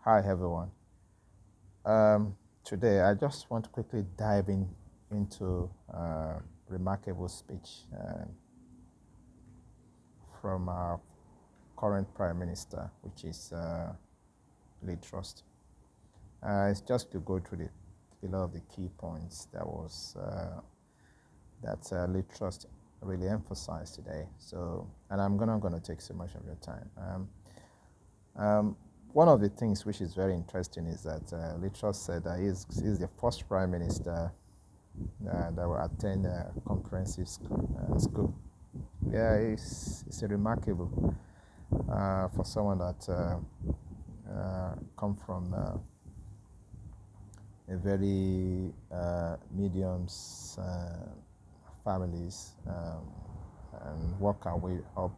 Hi everyone. Today I just want to quickly dive into remarkable speech from our current Prime Minister, which is Lee Trust. It's just to go through a lot of the key points that Lee Trust really emphasized today. So, and I'm not going to take so much of your time. One of the things which is very interesting is that Lee Trust said that he's the first Prime Minister that will attend a comprehensive school. Yeah, it's a remarkable for someone that come from a very mediums families and work our way up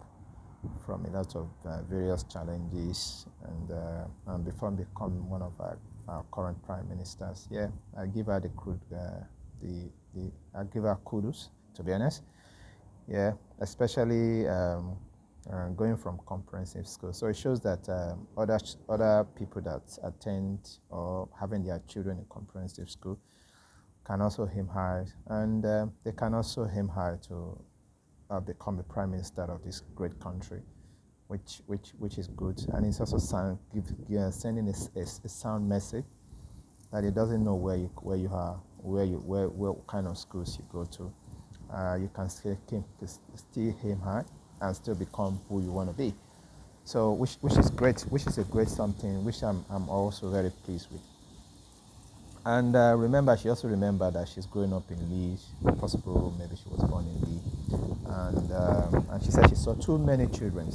from a lot of various challenges and before become one of our current prime ministers. Yeah, I give her the I give her kudos, to be honest. Yeah, especially going from comprehensive school. So it shows that other people that attend or having their children in comprehensive school can also aim high, and they can also aim high to become the prime minister of this great country, which is good, and it's also sending a sound message that it doesn't know where you are, where kind of schools you go to. You can still aim high and still become who you want to be. So which is great, which is a great something, which I'm also very pleased with. And remember, she also remembered that she's growing up in Lee. Possible, maybe she was born in Lee, and she said she saw too many children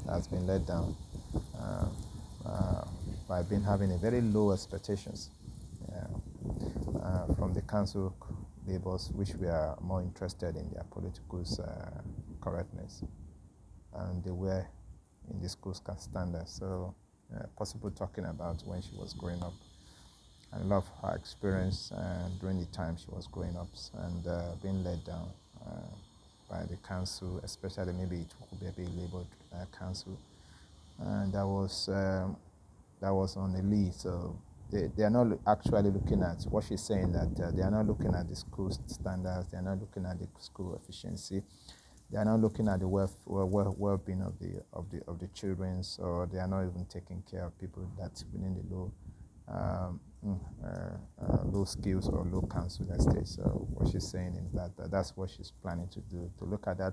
that's been let down uh, uh, by being having a very low expectations from the council labors, which we are more interested in their political correctness, and they were in the school standards. So, possible talking about when she was growing up. I love her experience during the time she was growing up and being let down by the council, especially maybe it could be a labor council, and that was on the lead. So they are not actually looking at what she's saying, that they are not looking at the school standards, they are not looking at the school efficiency, they are not looking at the well-being of the children, or they are not even taking care of people that's within the um, low skills or low council estate. So what she's saying is that's what she's planning to do, to look at that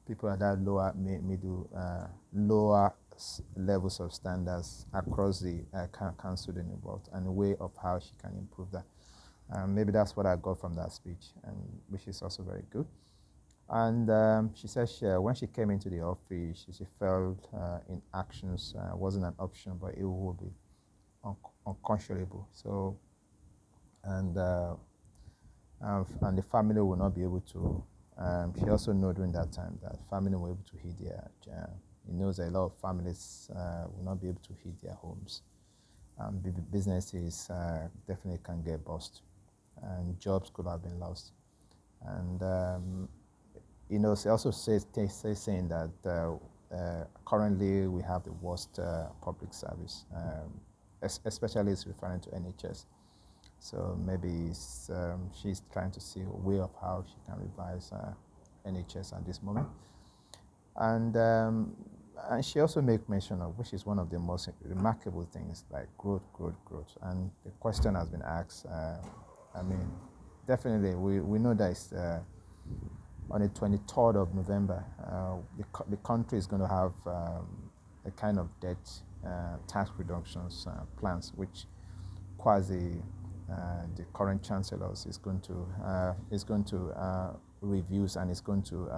people at that middle, lower levels of standards across the council in the world, and a way of how she can improve that. Maybe that's what I got from that speech, and which is also very good. And she said when she came into the office, she felt in actions wasn't an option, but it would be unconscionable. So, and and the family will not be able to. She also know during that time that family were able to heat their. He knows that a lot of families will not be able to heat their homes. Businesses definitely can get bust, and jobs could have been lost. And she also saying that currently we have the worst public service, especially it's referring to NHS. So maybe she's trying to see a way of how she can revise NHS at this moment. And and she also make mention of, which is one of the most remarkable things, like growth. And the question has been asked. I mean, definitely we know that it's, on the 23rd of November, the country is going to have a kind of debt tax reductions plans, which quasi the current chancellor is going to reviews, and is going to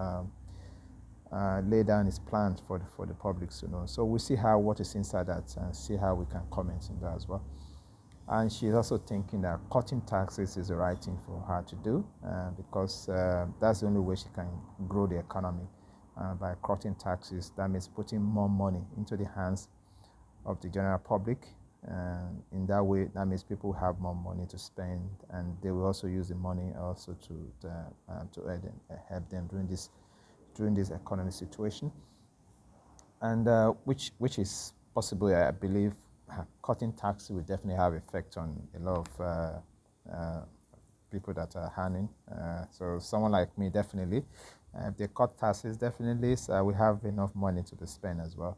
lay down his plans for the public to know. So we'll see how what is inside that, and see how we can comment on that as well. And she's also thinking that cutting taxes is the right thing for her to do, because that's the only way she can grow the economy. By cutting taxes, that means putting more money into the hands of the general public. In that way, that means people have more money to spend, and they will also use the money also to help them during this economic situation, and which is possibly, I believe, cutting tax will definitely have effect on a lot of people that are earning. So someone like me, definitely, if they cut taxes, definitely, so we have enough money to be spent as well.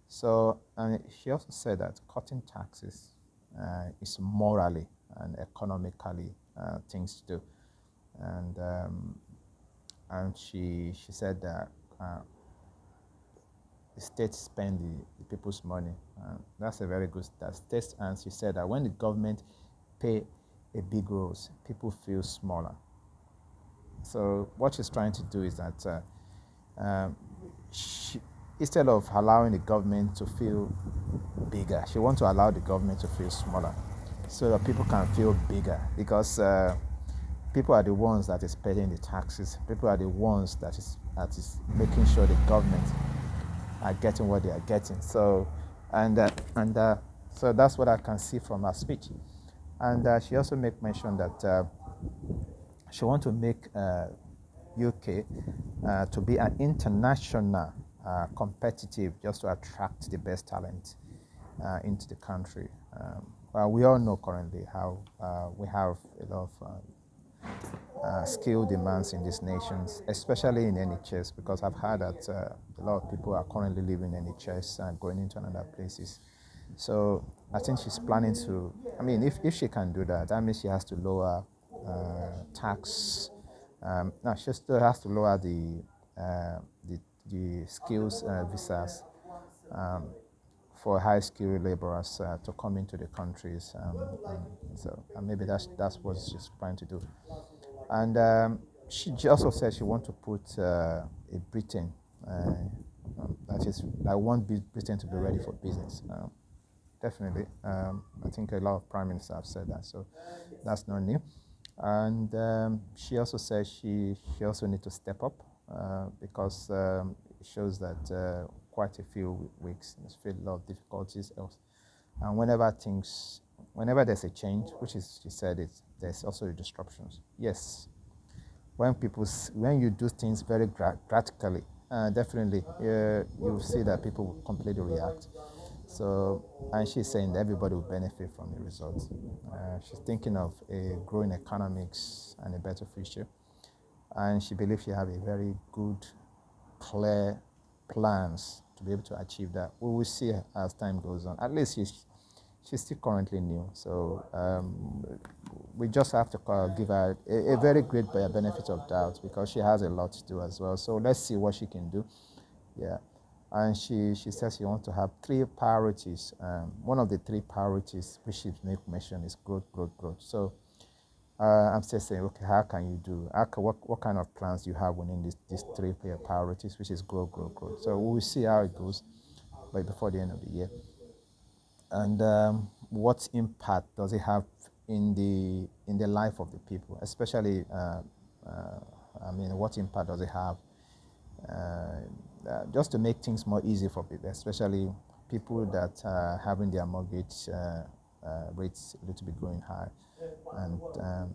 So, and she also said that cutting taxes is morally and economically things to do, and she said that the state spend the people's money. That's a very good that state. And she said that when the government pay a big roles, people feel smaller. So what she's trying to do is that um, she, instead of allowing the government to feel bigger, she wants to allow the government to feel smaller, so that people can feel bigger. Because people are the ones that is paying the taxes. People are the ones that is making sure the government are getting what they are getting. So, and so that's what I can see from her speech. And she also make mention that she want to make UK to be an international competitive, just to attract the best talent into the country. Well, we all know currently how we have a lot of skill demands in these nations, especially in NHS, because I've heard that a lot of people are currently leaving NHS and going into another places. So I think she's planning to, I mean, if she can do that, that means she has to lower tax. No, she still has to lower the skills visas um, for high skilled laborers to come into the countries. And maybe that's what she's trying to do. And she also said she wants to put a Britain, that is, I want Britain to be ready for business. Definitely. I think a lot of prime ministers have said that, so that's not new. And she also said she also need to step up because it shows that quite a few weeks there's still a lot of difficulties else. And whenever there's a change, which is, she said, there's also disruptions. Yes, when you do things very practically, definitely you'll see that people will completely react. So, and she's saying that everybody will benefit from the results. She's thinking of a growing economics and a better future, and she believes she have a very good, clear plans to be able to achieve that. We will see as time goes on. At least she's still currently new, so we just have to give her a very great benefit of doubt, because she has a lot to do as well. So let's see what she can do. Yeah. And she says she wants to have three priorities. One of the three priorities which she mentioned is growth, growth, growth. So I'm still saying, okay, how can you do? What kind of plans do you have within these three priorities, which is growth, growth, growth? So we will see how it goes, but before the end of the year. And what impact does it have in the life of the people, especially? I mean, what impact does it have? Just to make things more easy for people, especially people that are having their mortgage rates a little bit going high, and a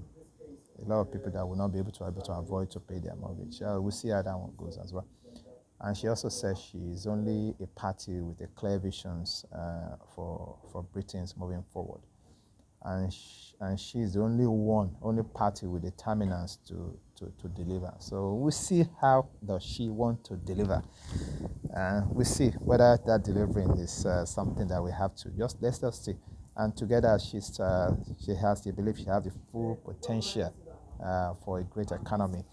lot of people that will not be able to avoid to pay their mortgage. We'll see how that one goes as well. And she also says she is only a party with a clear visions for Britain's moving forward, and she's the only party with determinants to deliver. So we'll see how does she want to deliver. We'll see whether that delivering is something that we have to let's just see. And together she has the belief she has the full potential for a great economy.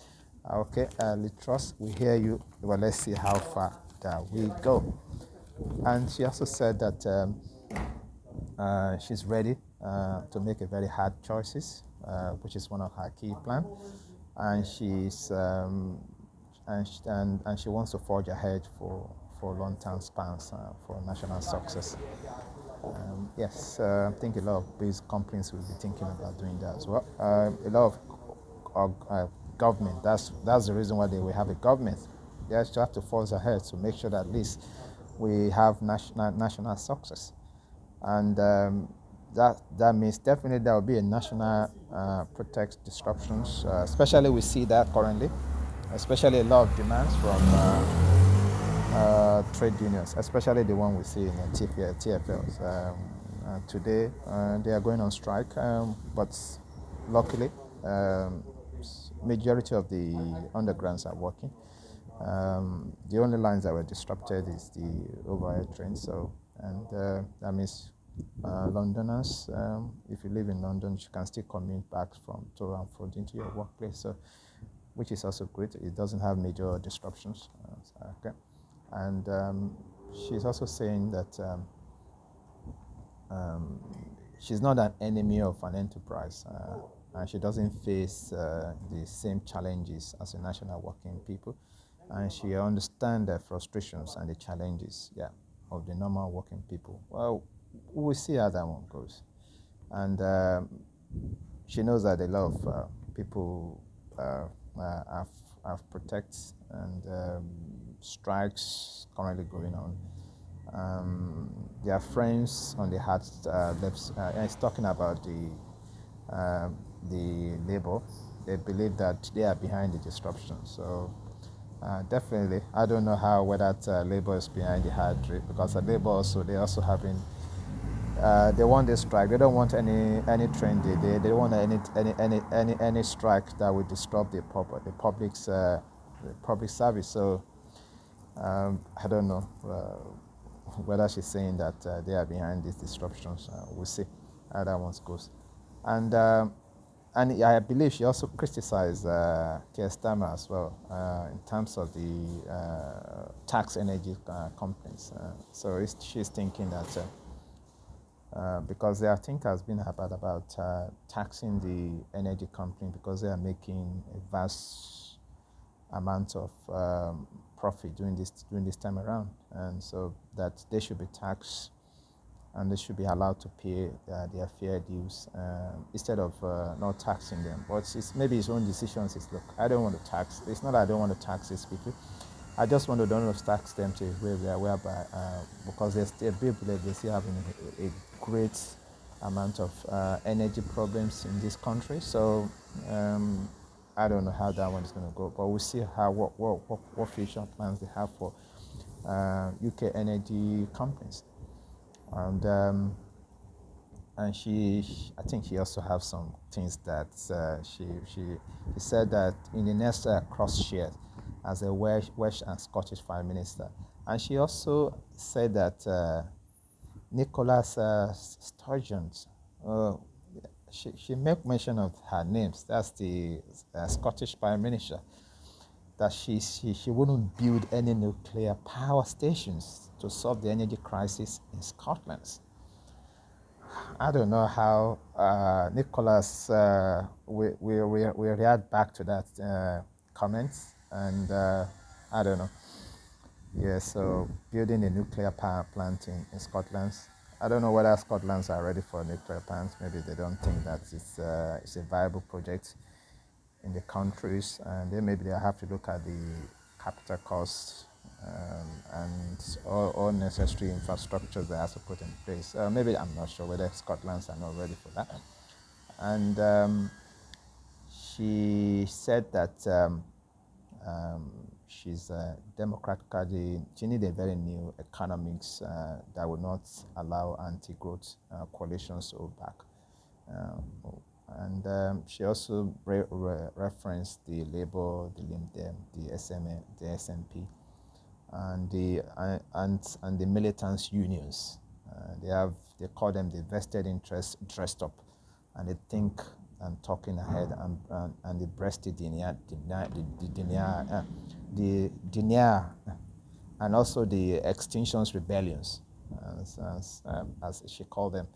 Okay, Litros, we hear you. Well, let's see how far that we go. And she also said that she's ready to make a very hard choices, which is one of her key plans, and she wants to forge ahead for long-term spans for national success. Yes, I think a lot of these companies will be thinking about doing that as well. A lot of government. That's the reason why they will have a government. They actually have to forge ahead to make sure that at least we have national success, and that means definitely there will be a national protect disruptions. Especially we see that currently, especially a lot of demands from trade unions, especially the one we see in the TFLs. Today, they are going on strike, but luckily, majority of the undergrounds are working. The only lines that were disrupted is the overhead train. So, and that means Londoners, if you live in London, you can still commute back from to and fro into your workplace. So, which is also great. It doesn't have major disruptions. Okay, and she's also saying that. Um, she's not an enemy of an enterprise, and she doesn't face the same challenges as the national working people, and she understands the frustrations and the challenges, yeah, of the normal working people. Well, we'll see how that one goes, and she knows that a lot of people have protests and strikes currently going on. Their friends on the heart left, and it's talking about the labor. They believe that they are behind the disruption. So definitely, I don't know how whether that labor is behind the hard rate, because the labor also they also having they want this strike. They don't want any train delay. They don't want any strike that would disrupt the public service. So I don't know whether she's saying that they are behind these disruptions. We'll see how that one goes. And I believe she also criticized Keir Starmer as well in terms of the tax energy companies. So she's thinking that because there, I think, has been about taxing the energy company because they are making a vast amount of profit during this time around, and so that they should be taxed and they should be allowed to pay their fair dues instead of not taxing them. But maybe his own decisions is, look, I don't want to tax. It's not that I don't want to tax these people. I just want to don't tax them to whereby because they believe they still having a great amount of energy problems in this country. So I don't know how that one is going to go, but we'll see what future plans they have for UK energy companies. And I think she also have some things that she said that in the next cross share as a Welsh and Scottish Prime Minister, and she also said that Nicholas Sturgeon, uh, she make mention of her names. That's the Scottish Prime Minister. That she wouldn't build any nuclear power stations to solve the energy crisis in Scotland. I don't know how Nicholas will react back to that comment, and I don't know. Yeah, so building a nuclear power plant in Scotland. I don't know whether Scotland's are ready for a nuclear plant. Maybe they don't think that it's a viable project in the countries, and then maybe they have to look at the capital costs and all necessary infrastructures they have to put in place. Maybe I'm not sure whether Scotland's are not ready for that. And she said that she's democratically, she needs a very new economics that will not allow anti-growth coalitions to hold back. And she also referenced the Labour, the Lib Dem, the SMA, the SNP, and the militants unions. They call them the vested interest dressed up, and they think and talking ahead and the breasted denier and also the extinctions rebellions as she called them,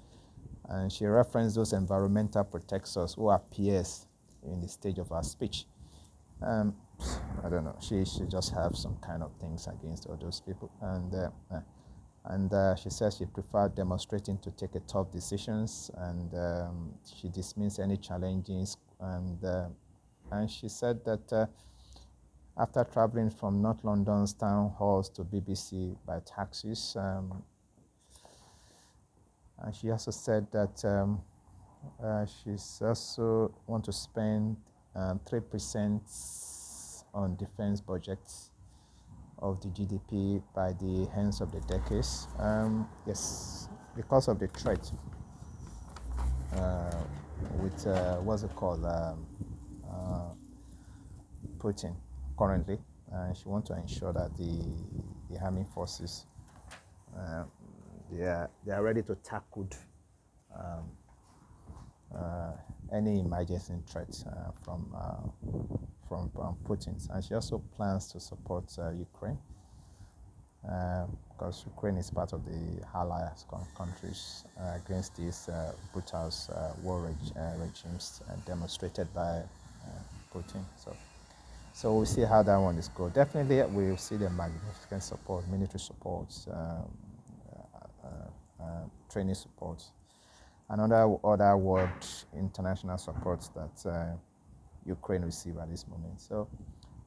and she referenced those environmental protectors who are peers in the stage of her speech. um, I don't know. She just have some kind of things against all those people, and she says she preferred demonstrating to take a tough decisions, and she dismissed any challenges, and she said that after traveling from North London's town halls to BBC by taxis, and she also said that she's also want to spend 3% on defense budgets of the GDP by the end of the decade. Yes, because of the threat uh, with what's it called, uh, Putin currently, and she wants to ensure that the army forces uh, they are ready to tackle um, uh, any emergency threats from Putin. And she also plans to support Ukraine because Ukraine is part of the allies countries against these brutal regimes demonstrated by Putin. So we'll see how that one is going. Definitely, we'll see the magnificent support, military support, training support, and other world international support that Ukraine receive at this moment. So,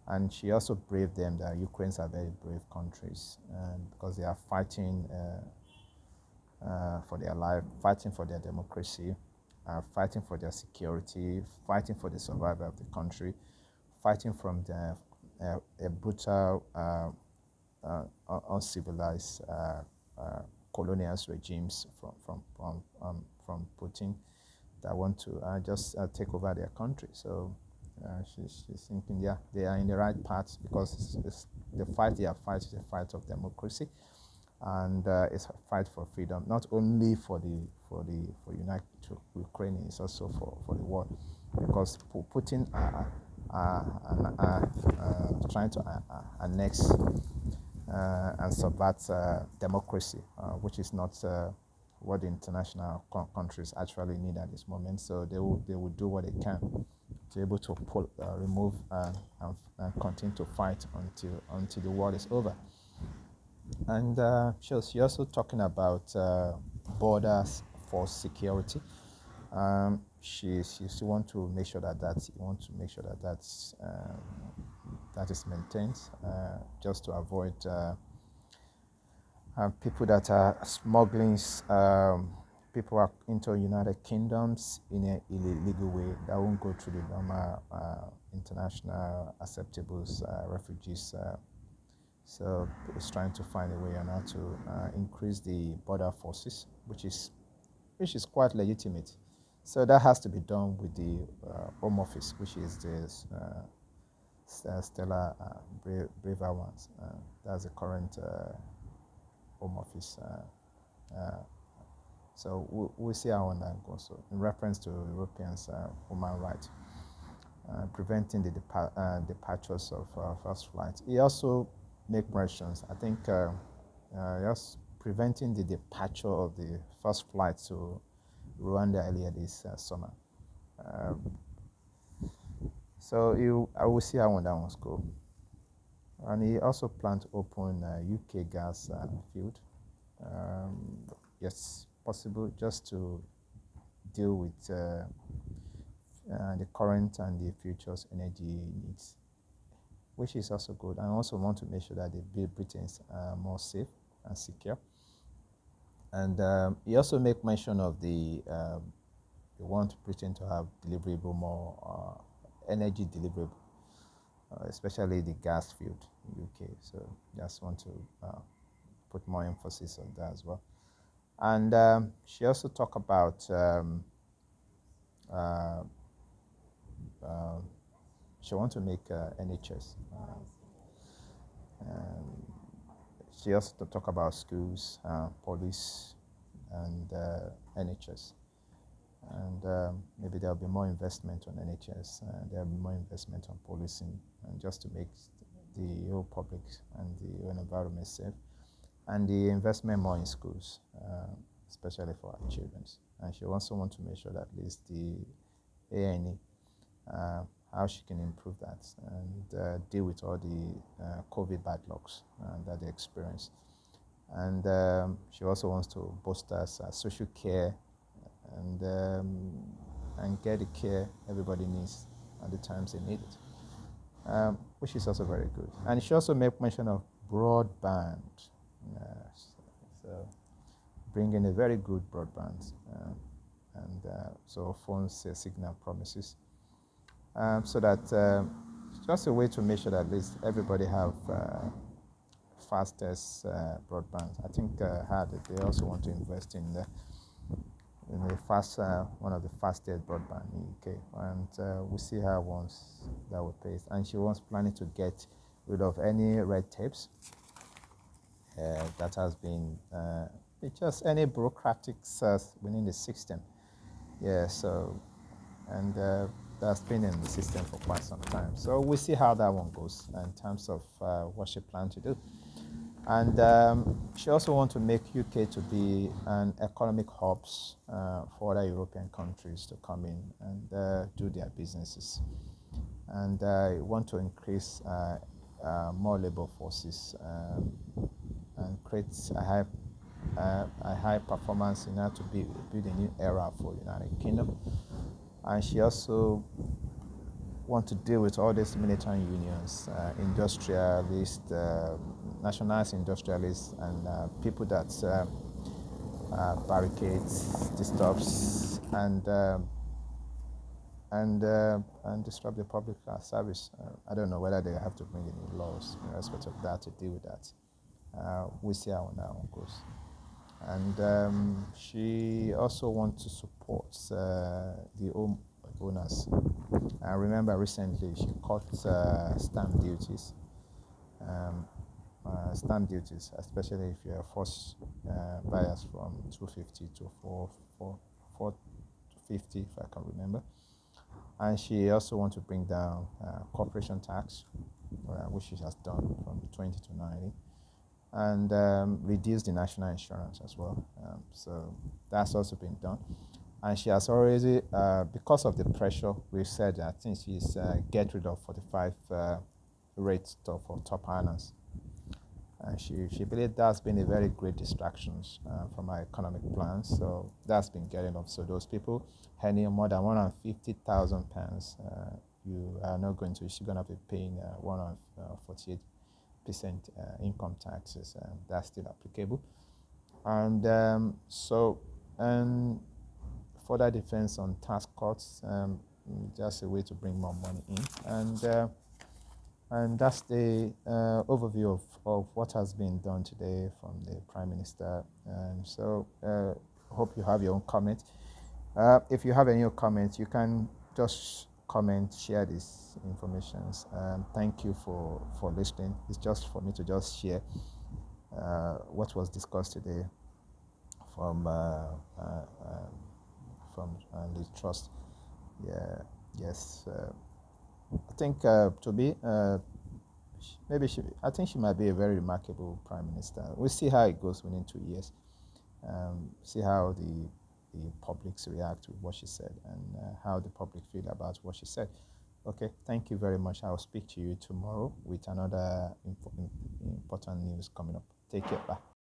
and she also braved them that Ukrainians are very brave countries, because they are fighting for their life, fighting for their democracy, fighting for their security, fighting for the survival of the country, fighting from a brutal, uncivilized colonial regimes from Putin that want to just take over their country. So she's thinking, yeah, they are in the right path because the fight they are fighting is a fight of democracy, and it's a fight for freedom, not only for United Ukraine, it's also for the world, because Putin trying to annex and subvert democracy, which is not what the international countries actually need at this moment. So they will do what they can to be able to remove and continue to fight until the war is over. And she also talking about borders for security. She want to make sure that is maintained, just to avoid people that are smuggling people are into United Kingdoms in an illegal way that won't go through the normal international acceptable refugees. So it's trying to find a way on how to increase the border forces, which is quite legitimate. So that has to be done with the Home Office, which is the Stella Braver ones. That's the current Home Office. So we'll see how that goes. So in reference to Europeans' human rights, preventing the departures of first flights. He also make mentions. I think just preventing the departure of the first flight to Rwanda earlier this summer. So I will see how that one's go. And he also planned to open a UK gas field. Yes, possible, just to deal with the current and the future's energy needs, which is also good. I also want to make sure that the Britain's more safe and secure. And he also make mention of they want Britain to have deliverable more energy deliverable, especially the gas field in UK. So just want to put more emphasis on that as well. And she also talked about she wants to make NHS. She also talk about schools, police, and NHS. And maybe there'll be more investment on NHS. There'll be more investment on policing, and just to make the whole public and the whole environment safe. And the investment more in schools, especially for our children. And she also wants to make sure that at least the A&E, how she can improve that and deal with all the COVID backlogs that they experience. And she also wants to bolster social care and get the care everybody needs at the times they need it, which is also very good. And she also made mention of broadband. So bringing a very good broadband, and so phones signal promises, so that just a way to make sure that at least everybody have fastest broadband. I think they also want to invest in the one of the fastest broadband in UK, and we'll see how once that will pay. And she was planning to get rid of any red tapes that has been it's just any bureaucratic within the system. Yeah, so and that's been in the system for quite some time. So we'll see how that one goes in terms of what she plans to do. And she also wants to make UK to be an economic hubs for other European countries to come in and do their businesses. And want to increase more labor forces and create a high performance in order to build a new era for the United Kingdom. And she also want to deal with all these militant unions, industrialists, nationalist industrialists, and people that barricades, disturbs, and disrupt the public service. I don't know whether they have to bring any laws in respect of that to deal with that. We'll see how that one goes. And she also wants to support the home owners. I remember recently she cut stamp duties, especially if you're first buyers from 250 to 450, if I can remember. And she also wants to bring down corporation tax, which she has done from 20 to 90, and reduce the national insurance as well. So that's also been done. And she has already, because of the pressure, we said that I think she's get rid of 45 rates for top earners. And she believes that's been a very great distraction from our economic plans. So that's been getting off. So those people earning more than £150,000, you are not going to, you're going to be paying 148% income taxes. That's still applicable. And and further defense on tax cuts, just a way to bring more money in. And that's the overview of what has been done today from the Prime Minister. And so hope you have your own comment. If you have any comments, you can just comment, share these informations. Thank you for listening. It's just for me to just share what was discussed today from the trust. Yeah, yes. I think I think she might be a very remarkable prime minister. We'll see how it goes within 2 years. See how the publics react to what she said and how the public feel about what she said. Okay, thank you very much. I'll speak to you tomorrow with another important news coming up. Take care. Bye.